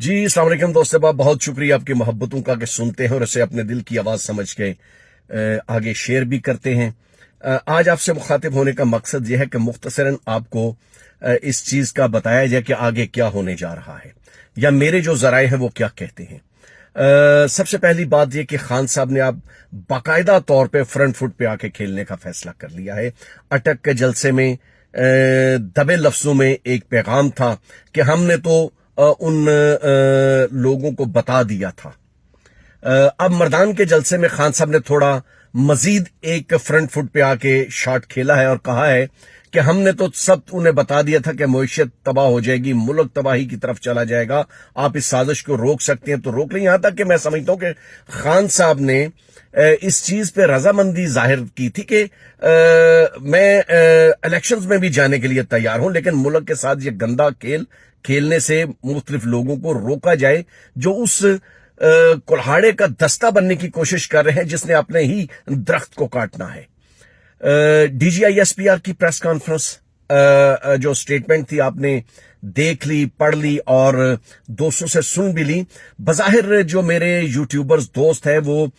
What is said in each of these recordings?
जी अस्सलाम वालेकुम दोस्त साहब, बहुत शुक्रिया आपकी मोहब्बतों का कि सुनते हैं और इसे अपने दिल की आवाज़ समझ के आगे शेयर भी करते हैं। आज आपसे मुखातिब होने का मकसद यह है कि मुख्तसरन आपको इस चीज़ का बताया जाए कि आगे क्या होने जा रहा है या मेरे जो ज़राए हैं वो क्या कहते हैं। सबसे पहली बात यह कि खान साहब ने अब बाकायदा तौर पे फ्रंट फुट पे आके खेलने का फैसला कर लिया है। अटक के जलसे में दबे लफ्जों में एक पैगाम था कि हमने तो उन लोगों को बता दिया था। अब मर्दान के जलसे में खान साहब ने थोड़ा मजीद एक फ्रंट फुट पे आके शॉट खेला है और कहा है कि हमने तो सब उन्हें बता दिया था कि मईशत तबाह हो जाएगी, मुल्क तबाही की तरफ चला जाएगा, आप इस साजिश को रोक सकते हैं तो रोक लें। यहां तक कि मैं समझता हूं कि खान साहब ने इस चीज पे रजामंदी जाहिर की थी कि मैं इलेक्शंस में भी जाने के लिए तैयार हूं, लेकिन मुल्क के साथ ये गंदा खेल खेलने से मुख्तलिफ लोगों को रोका जाए जो उस कुल्हाड़े का दस्ता बनने की कोशिश कर रहे हैं जिसने अपने ही दरख्त को काटना है। डीजीआईएसपीआर की प्रेस कॉन्फ्रेंस जो स्टेटमेंट थी आपने देख ली, पढ़ ली और दोस्तों से सुन भी ली। बज़ाहिर जो मेरे यूट्यूबर्स दोस्त हैं वो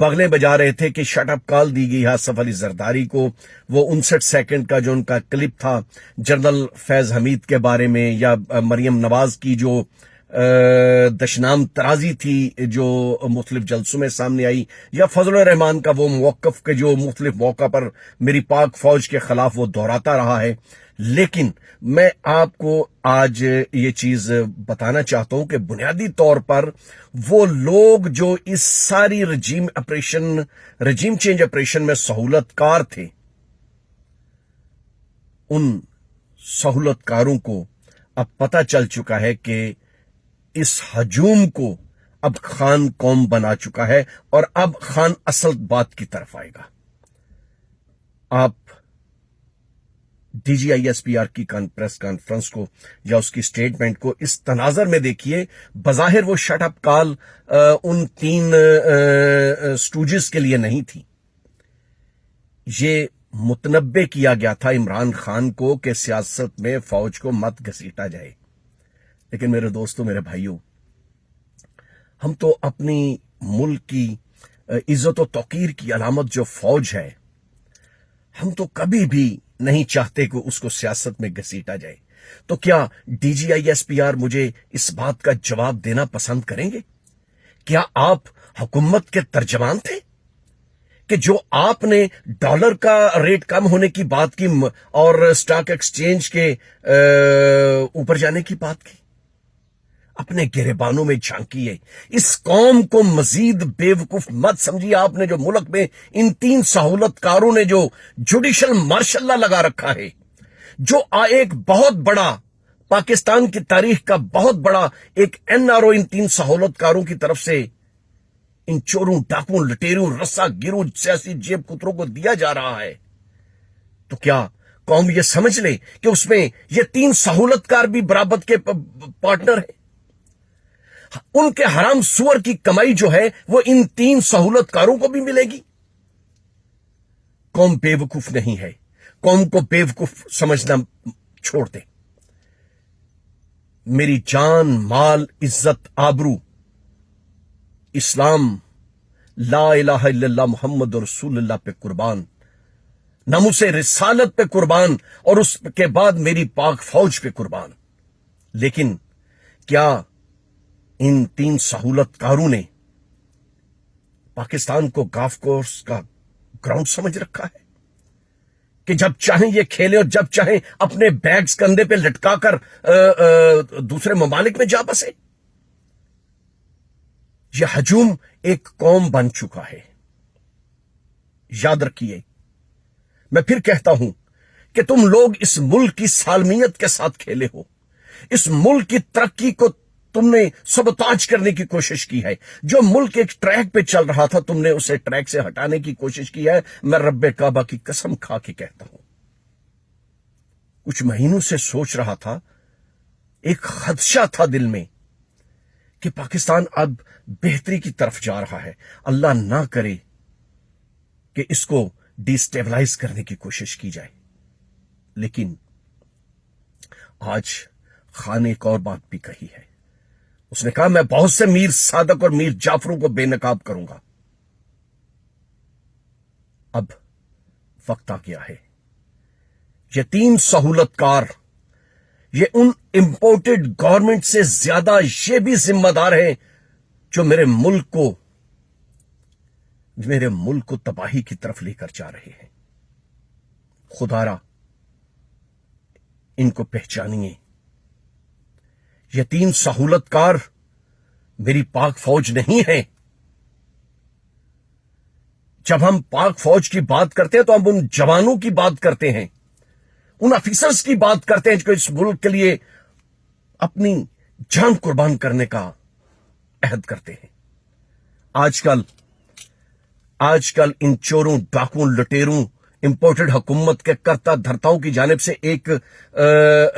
बगले बजा रहे थे कि शट अप कॉल दी गई है आसिफ अली जरदारी को। वो 59 सेकंड का जो उनका क्लिप था जनरल फैज हमीद के बारे में या मरियम नवाज की जो दशनाम तराजी थी जो मुख्तलिफ जलसों में सामने आई, या फजल रहमान का वो मौक़िफ़ के जो मुख्तलिफ मौका पर मेरी पाक फौज के खिलाफ वो दोहराता रहा है। लेकिन मैं आपको आज ये चीज बताना चाहता हूं कि बुनियादी तौर पर वो लोग जो इस सारी रजीम चेंज ऑपरेशन में सहूलतकार थे, उन सहूलतकारों को अब पता चल चुका है कि इस हजूम को अब खान कौम बना चुका है और अब खान असल बात की तरफ आएगा। आप डीजीआईएसपीआर की प्रेस कॉन्फ्रेंस को या उसकी स्टेटमेंट को इस तनाजर में देखिए। बज़ाहिर वो शट अप कॉल उन तीन स्टूजेस के लिए नहीं थी, ये मुतनब्बे किया गया था इमरान खान को कि सियासत में फौज को मत घसीटा जाए। लेकिन मेरे दोस्तों, मेरे भाइयों, हम तो अपनी मुल्क की इज्जत और तौकीर की अलामत जो फौज है, हम तो कभी भी नहीं चाहते कि उसको सियासत में घसीटा जाए। तो क्या डीजीआईएसपीआर मुझे इस बात का जवाब देना पसंद करेंगे? क्या आप हुकूमत के तर्जमान थे कि जो आपने डॉलर का रेट कम होने की बात की और स्टॉक एक्सचेंज के ऊपर जाने की बात की? अपने गिरेबानों में झांकिए। इस कौम को मजीद बेवकूफ मत समझिए। आपने जो मुल्क में इन तीन सहूलतकारों ने जो जुडिशल मार्शल लॉ लगा रखा है, जो एक बहुत बड़ा पाकिस्तान की तारीख का बहुत बड़ा एक एनआरओ इन तीन सहूलतकारों की तरफ से इन चोरों, डाकुओं, लुटेरों, रस्सा गिरोह, सियासी जेब कुतरों को दिया जा रहा है, तो क्या कौम ये समझ ले कि उसमें ये तीन सहूलतकार भी बराबर के पार्टनर है? उनके हराम सुअर की कमाई जो है वो इन तीन सहूलतकारों को भी मिलेगी। कौम बेवकूफ नहीं है, कौम को बेवकूफ समझना छोड़ दे। मेरी जान, माल, इज्जत, आबरू, इस्लाम, ला इलाहा इल्लल्लाह मुहम्मद रसूलुल्लाह पे कुर्बान, नामुसे रिसालत पे कुर्बान और उसके बाद मेरी पाक फौज पे कुर्बान। लेकिन क्या इन तीन सहूलतकारों ने पाकिस्तान को गाफ कोर्स का ग्राउंड समझ रखा है कि जब चाहें ये खेले और जब चाहें अपने बैग्स कंधे पे लटकाकर दूसरे ममालिक में जा बसे? यह हजूम एक कौम बन चुका है। याद रखिए, मैं फिर कहता हूं कि तुम लोग इस मुल्क की सालमियत के साथ खेले हो। इस मुल्क की तरक्की को तुमने सबताज करने की कोशिश की है। जो मुल्क एक ट्रैक पे चल रहा था, तुमने उसे ट्रैक से हटाने की कोशिश की है। मैं रब्बे काबा की कसम खा के कहता हूं, कुछ महीनों से सोच रहा था, एक खदशा था दिल में कि पाकिस्तान अब बेहतरी की तरफ जा रहा है। अल्लाह ना करे कि इसको डिस्टेबलाइज करने की कोशिश की जाए। लेकिन आज खान ने एक और बात भी कही है। اس نے کہا میں بہت سے میر صادق اور میر جعفروں کو بے نقاب کروں گا. اب وقت آ گیا ہے. یہ 3 سہولت کار، یہ ان امپورٹڈ گورنمنٹ سے زیادہ یہ بھی ذمہ دار ہیں جو میرے ملک کو تباہی کی طرف لے کر جا رہے ہیں. خدارا ان کو پہچانیے. یہ 3 سہولت کار میری پاک فوج نہیں ہے. جب ہم پاک فوج کی بات کرتے ہیں تو ہم ان جوانوں کی بات کرتے ہیں، ان افیسرز کی بات کرتے ہیں جو اس ملک کے لیے اپنی جان قربان کرنے کا عہد کرتے ہیں. آج کل ان چوروں، ڈاکوں، لٹیروں، امپورٹڈ حکومت کے کرتا دھرتاؤں کی جانب سے ایک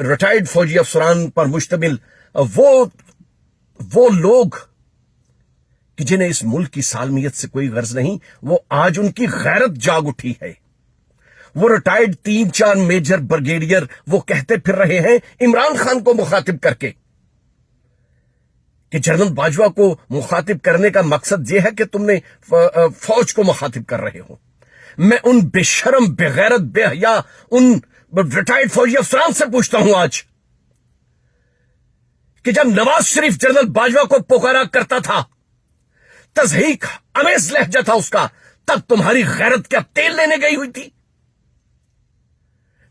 ریٹائرڈ فوجی افسران پر مشتمل وہ لوگ کہ جنہیں اس ملک کی سالمیت سے کوئی غرض نہیں، وہ آج ان کی غیرت جاگ اٹھی ہے. وہ ریٹائرڈ 3-4 میجر بریگیڈیئر وہ کہتے پھر رہے ہیں عمران خان کو مخاطب کر کے کہ جنرل باجوہ کو مخاطب کرنے کا مقصد یہ ہے کہ تم نے فوج کو مخاطب کر رہے ہو. میں ان بے شرم، بے غیرت، بے حیا ان ریٹائرڈ فوجی افسران سے پوچھتا ہوں آج کہ جب نواز شریف جنرل باجوہ کو پکارا کرتا تھا، تضحیک امیز لہجہ تھا اس کا، تب تمہاری غیرت کیا تیل لینے گئی ہوئی تھی؟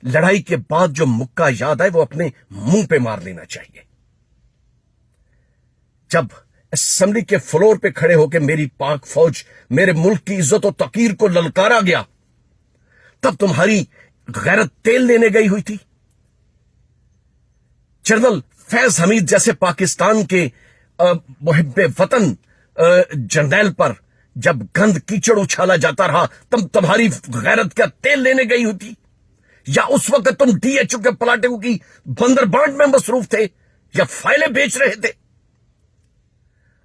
لڑائی کے بعد جو مکہ یاد آئے وہ اپنے منہ پہ مار لینا چاہیے. جب اسمبلی کے فلور پہ کھڑے ہو کے میری پاک فوج، میرے ملک کی عزت و توقیر کو للکارا گیا، تب تمہاری غیرت تیل لینے گئی ہوئی تھی. جنرل فیض حمید جیسے پاکستان کے محب وطن جرنیل پر جب گند کیچڑ اچھالا جاتا رہا، تب تمہاری غیرت کیا تیل لینے گئی ہوئی تھی؟ یا اس وقت تم ڈی ایچ او کے پلاٹوں کی بندر بانٹ میں مصروف تھے یا فائلیں بیچ رہے تھے؟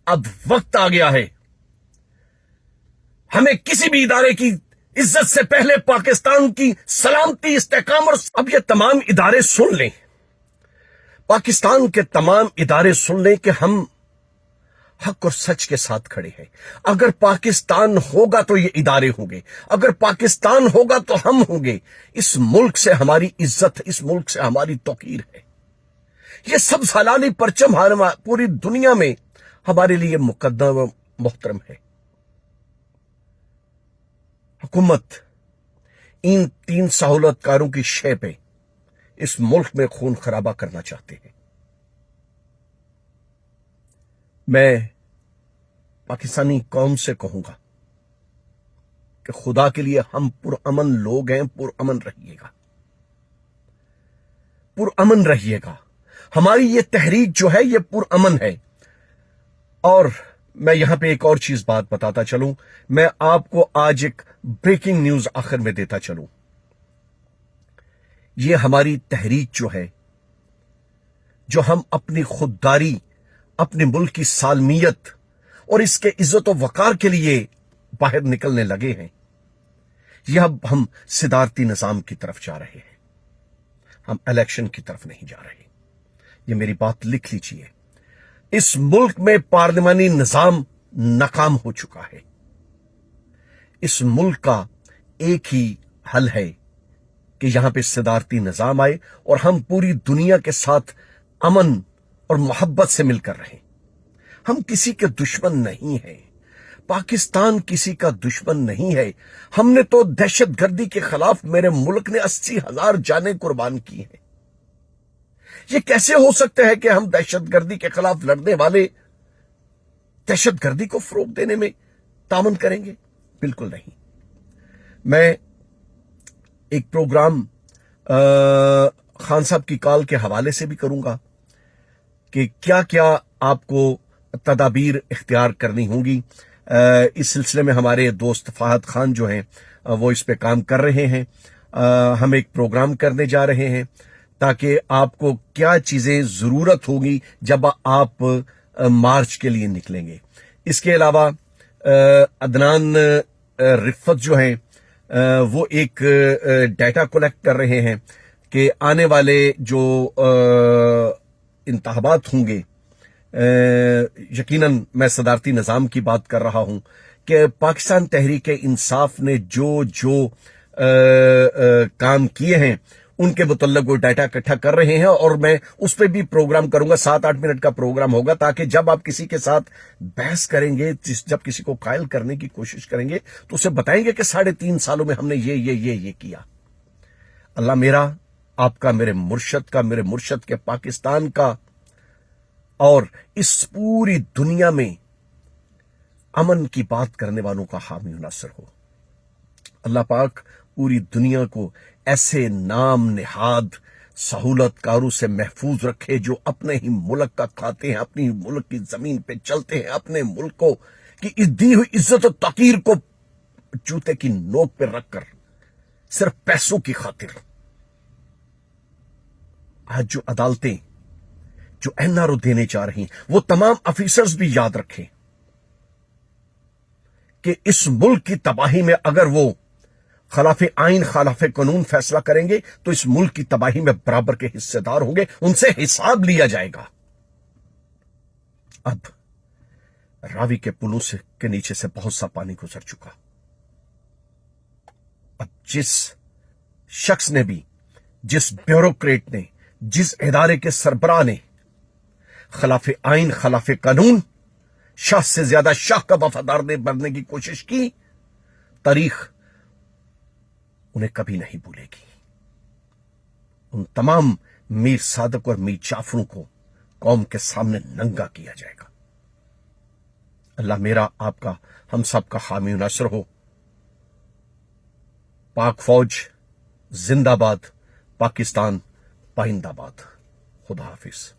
اب وقت آ گیا ہے ہمیں کسی بھی ادارے کی عزت سے پہلے پاکستان کی سلامتی، استحکام، اور اب یہ تمام ادارے سن لیں، پاکستان کے تمام ادارے سن لیں کہ ہم حق اور سچ کے ساتھ کھڑے ہیں. اگر پاکستان ہوگا تو یہ ادارے ہوں گے، اگر پاکستان ہوگا تو ہم ہوں گے. اس ملک سے ہماری عزت، اس ملک سے ہماری توقیر ہے. یہ سب ہلالی پرچم پوری دنیا میں ہمارے لیے مقدم و محترم ہے. حکومت ان 3 سہولت کاروں کی شے پہ اس ملک میں خون خرابہ کرنا چاہتے ہیں. میں پاکستانی قوم سے کہوں گا کہ خدا کے لیے ہم پرامن لوگ ہیں، پرامن رہیے گا، پرامن رہیے گا. ہماری یہ تحریک جو ہے یہ پرامن ہے. اور میں یہاں پہ ایک اور چیز بات بتاتا چلوں، میں آپ کو آج ایک بریکنگ نیوز آخر میں دیتا چلوں. یہ ہماری تحریک جو ہے، جو ہم اپنی خودداری، اپنے ملک کی سالمیت اور اس کے عزت و وقار کے لیے باہر نکلنے لگے ہیں، یہ اب ہم صدارتی نظام کی طرف جا رہے ہیں، ہم الیکشن کی طرف نہیں جا رہے. یہ میری بات لکھ لیجئے. اس ملک میں پارلیمانی نظام ناکام ہو چکا ہے. اس ملک کا ایک ہی حل ہے کہ یہاں پہ صدارتی نظام آئے اور ہم پوری دنیا کے ساتھ امن اور محبت سے مل کر رہیں. ہم کسی کے دشمن نہیں ہیں، پاکستان کسی کا دشمن نہیں ہے. ہم نے تو دہشت گردی کے خلاف میرے ملک نے 80,000 جانیں قربان کی ہیں. یہ کیسے ہو سکتا ہے کہ ہم دہشت گردی کے خلاف لڑنے والے دہشت گردی کو فروغ دینے میں تعاون کریں گے؟ بالکل نہیں. میں ایک پروگرام خان صاحب کی کال کے حوالے سے بھی کروں گا کہ کیا کیا آپ کو تدابیر اختیار کرنی ہوں گی. اس سلسلے میں ہمارے دوست فہد خان جو ہیں وہ اس پہ کام کر رہے ہیں. ہم ایک پروگرام کرنے جا رہے ہیں تاکہ آپ کو کیا چیزیں ضرورت ہوگی جب آپ مارچ کے لیے نکلیں گے. اس کے علاوہ عدنان رفت جو ہیں وہ ایک ڈیٹا کلیکٹ کر رہے ہیں کہ آنے والے جو انتخابات ہوں گے यकीनन मैं सदारती निज़ाम की बात कर रहा हूं कि पाकिस्तान तहरीक इंसाफ ने जो जो काम किए हैं उनके मुतल्लिक वो डाटा इकट्ठा कर रहे हैं, और मैं उस पर भी प्रोग्राम करूंगा। 7-8 मिनट का प्रोग्राम होगा, ताकि जब आप किसी के साथ बहस करेंगे, जब किसी को कायल करने की कोशिश करेंगे, तो उसे बताएंगे कि 3.5 सालों में हमने ये किया। अल्लाह मेरा, आपका, मेरे मुर्शद के, पाकिस्तान का और इस पूरी दुनिया में अमन की बात करने वालों का हामी नासिर हो। अल्लाह पाक पूरी दुनिया को ऐसे नाम निहाद सहूलतकारों से महफूज रखे जो अपने ही मुल्क का खाते हैं, अपनी मुल्क की जमीन पे चलते हैं, अपने मुल्क को की इस दी हुई इज्जत और तकीर को जूते की नोक पे रखकर सिर्फ पैसों की खातिर आज जो अदालतें जो एनआरओ देने जा रही हैं, वो तमाम ऑफिसर्स भी याद रखें कि इस मुल्क की तबाही में अगर वो खिलाफ आइन खिलाफ कानून फैसला करेंगे तो इस मुल्क की तबाही में बराबर के हिस्सेदार होंगे, उनसे हिसाब लिया जाएगा। अब रावी के पुलों से के नीचे से बहुत सा पानी गुजर चुका। अब जिस शख्स ने भी, जिस ब्यूरोक्रेट ने, जिस इदारे के सरबराह ने खिलाफ आइन खिलाफ कानून शाह से ज्यादा शाह का वफादार बनने की कोशिश की, तारीख उन्हें कभी नहीं भूलेगी। उन तमाम मीर सादक और मीर जाफरों को कौम के सामने नंगा किया जाएगा। अल्लाह मेरा, आपका, हम सब का हामी नासिर हो। पाक फौज जिंदाबाद, पाकिस्तान पाइंदाबाद। खुदा हाफिज।